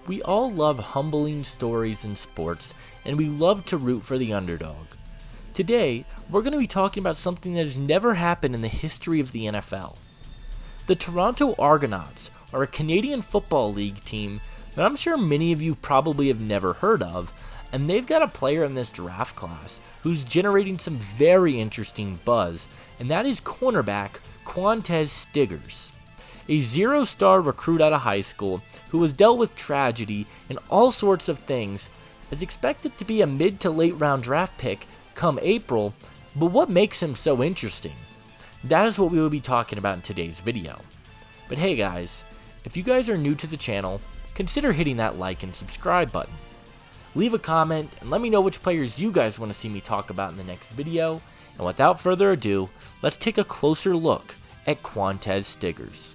We all love humbling stories in sports, and we love to root for the underdog. Today, we're going to be talking about something that has never happened in the history of the NFL. The Toronto Argonauts are a Canadian Football League team that I'm sure many of you probably have never heard of, and they've got a player in this draft class who's generating some very interesting buzz, and that is cornerback Qwan'tez Stiggers. A zero-star recruit out of high school who has dealt with tragedy and all sorts of things, is expected to be a mid to late round draft pick come April, but what makes him so interesting? That is what we will be talking about in today's video. But hey guys, if you guys are new to the channel, consider hitting that like and subscribe button. Leave a comment and let me know which players you guys want to see me talk about in the next video, and without further ado, let's take a closer look at Qwan'tez Stiggers.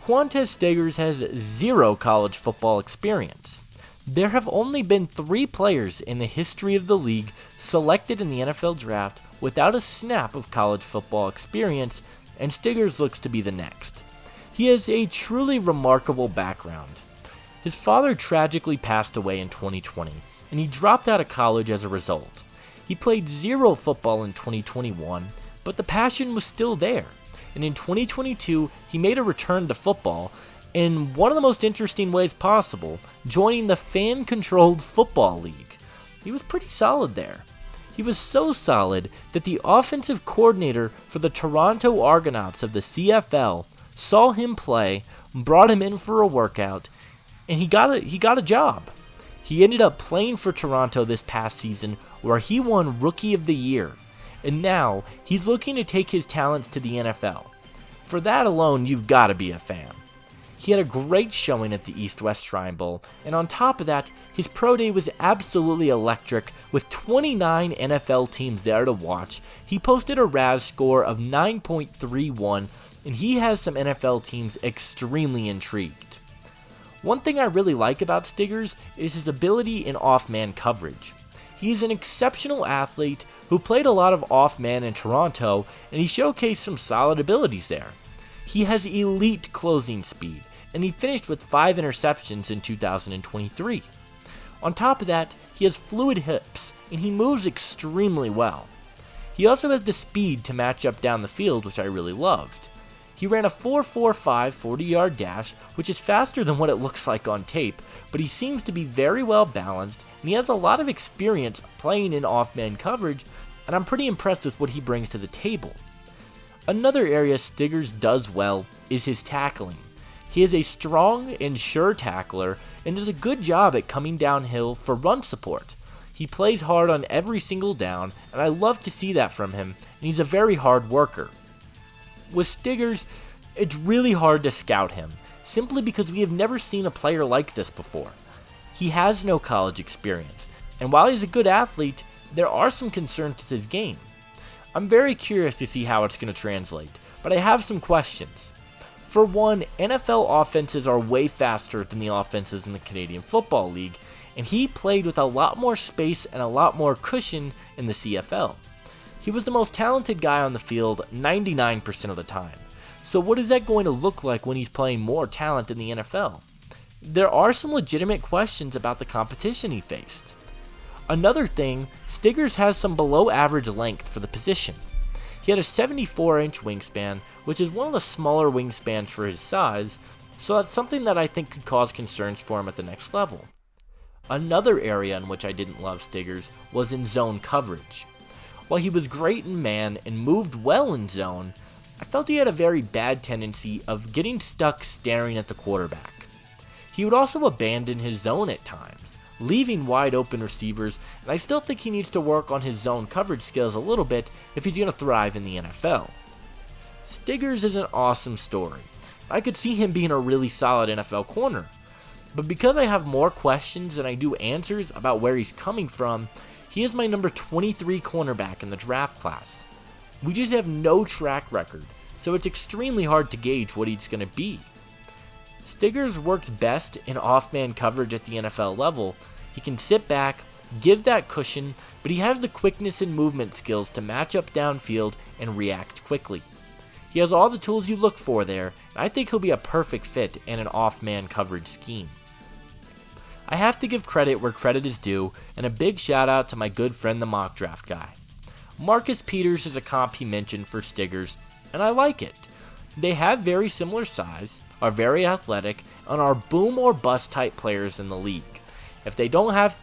Qwan'tez Stiggers has zero college football experience. There have only been 3 players in the history of the league selected in the NFL draft without a snap of college football experience, and Stiggers looks to be the next. He has a truly remarkable background. His father tragically passed away in 2020, and he dropped out of college as a result. He played zero football in 2021, but the passion was still there. And in 2022, he made a return to football in one of the most interesting ways possible, joining the fan-controlled football league. He was pretty solid there. He was so solid that the offensive coordinator for the Toronto Argonauts of the CFL saw him play, brought him in for a workout, and he got a job. He ended up playing for Toronto this past season, where he won Rookie of the Year. And now, he's looking to take his talents to the NFL. For that alone, you've got to be a fan. He had a great showing at the East-West Shrine Bowl, and on top of that, his pro day was absolutely electric, with 29 NFL teams there to watch. He posted a RAS score of 9.31, and he has some NFL teams extremely intrigued. One thing I really like about Stiggers is his ability in off-man coverage. He's an exceptional athlete who played a lot of off-man in Toronto, and he showcased some solid abilities there. He has elite closing speed, and he finished with 5 interceptions in 2023. On top of that, he has fluid hips, and he moves extremely well. He also has the speed to match up down the field, which I really loved. He ran a 4.45 40-yard dash, which is faster than what it looks like on tape, but he seems to be very well balanced, and he has a lot of experience playing in off-man coverage, and I'm pretty impressed with what he brings to the table. Another area Stiggers does well is his tackling. He is a strong and sure tackler and does a good job at coming downhill for run support. He plays hard on every single down, and I love to see that from him, and he's a very hard worker. With Stiggers, it's really hard to scout him, simply because we have never seen a player like this before. He has no college experience, and while he's a good athlete, there are some concerns with his game. I'm very curious to see how it's going to translate, but I have some questions. For one, NFL offenses are way faster than the offenses in the Canadian Football League, and he played with a lot more space and a lot more cushion in the CFL. He was the most talented guy on the field 99% of the time. So what is that going to look like when he's playing more talent in the NFL? There are some legitimate questions about the competition he faced. Another thing, Stiggers has some below average length for the position. He had a 74-inch wingspan, which is one of the smaller wingspans for his size, so that's something that I think could cause concerns for him at the next level. Another area in which I didn't love Stiggers was in zone coverage. While he was great in man and moved well in zone, I felt he had a very bad tendency of getting stuck staring at the quarterback. He would also abandon his zone at times, leaving wide open receivers, and I still think he needs to work on his zone coverage skills a little bit if he's going to thrive in the NFL. Stiggers is an awesome story. I could see him being a really solid NFL corner. But because I have more questions than I do answers about where he's coming from, he is my number 23 cornerback in the draft class. We just have no track record, so it's extremely hard to gauge what he's going to be. Stiggers works best in off-man coverage at the NFL level. He can sit back, give that cushion, but he has the quickness and movement skills to match up downfield and react quickly. He has all the tools you look for there, and I think he'll be a perfect fit in an off-man coverage scheme. I have to give credit where credit is due, and a big shout out to my good friend the mock draft guy. Marcus Peters is a comp he mentioned for Stiggers, and I like it. They have very similar size, are very athletic, and are boom or bust type players in the league. If they don't have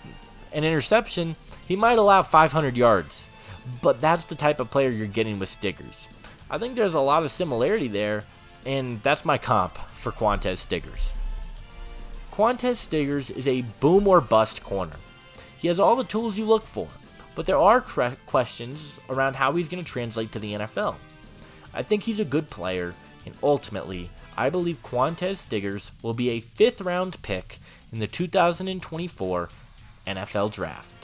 an interception, he might allow 500 yards, but that's the type of player you're getting with Stiggers. I think there's a lot of similarity there, and that's my comp for Qwan'tez Stiggers. Qwan'tez Stiggers is a boom or bust corner. He has all the tools you look for, but there are questions around how he's going to translate to the NFL. I think he's a good player, and ultimately, I believe Qwan'tez Stiggers will be a 5th round pick in the 2024 NFL Draft.